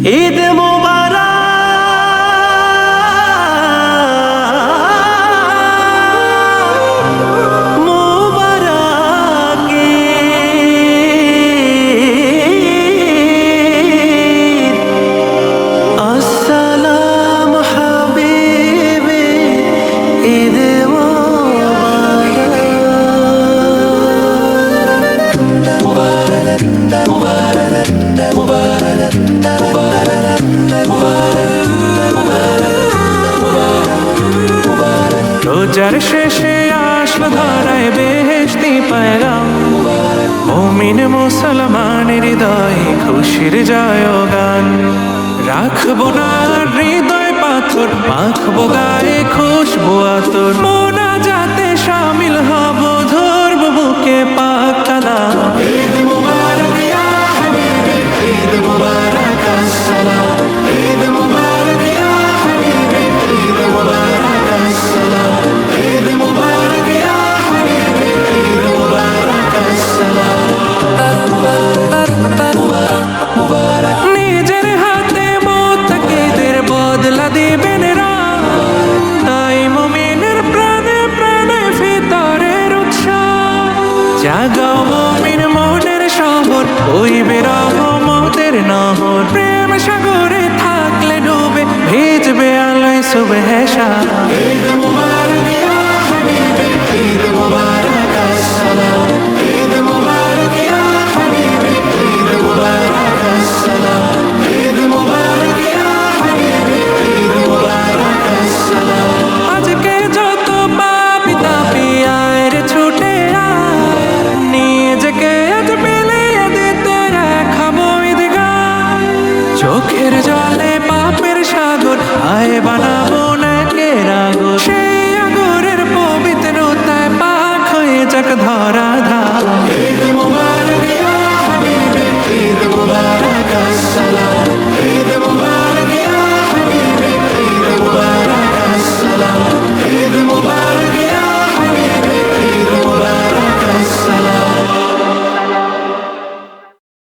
ঈদ মোবারক মোবারক ঈদ আসসালামু হাবিবি ঈদ মোবারক মোবারক মোবারক রোজার শেষে আসলো ধরায় বেহেশতি পয়গাম, মুমিন মুসলমানের হৃদয়ে খুশির জয়গান। রাখবো না হৃদয় পাথর, মাখবো গায়ে খুশবু আতর, মোনাজাতে শামিল হব, ধরবো বুকে পাক কালাম। ঈদ মুবারক ইয়া হাবিবি, ঈদ মুবারক আসসালাম, ঈদ মুবারক ইয়া হাবিবি, ঈদ মুবারক আসসালাম, ঈদ মুবারক ইয়া হাবিবি, ঈদ মুবারক আসসালাম। নিজের হাতে মুত্তাকিদের বদলা দিবেন রাম, তাই মুমিনের প্রাণে প্রাণে ভিতরের উৎসাহ। জাগাও মুমিন মনের শহর, বইবে রহমতের নহর, প্রেম সাগরে থাকলে ডুবে ভিজবে আলোয় সুবহে শাহ। ঈদ মুবারক ইয়া হাবিবি, ঈদ মুবারক আসসালাম, ঈদ মুবারক ইয়া হাবিবি, ঈদ মুবারক আসসালাম, ঈদ মুবারক ইয়া হাবিবি, ঈদ মুবারক আসসালাম। আজকে যত পাপী তাপী আয় রে ছুটে আয়, নিজেকে আজ বিলিয়ে দিতে খাবো ঈদগাহ। চোখের জলে পাপের সাগর আয় বানাবো নাকের আগর, সেই আগরের পবিত্রতায় পাক হয়ে যাক ধরা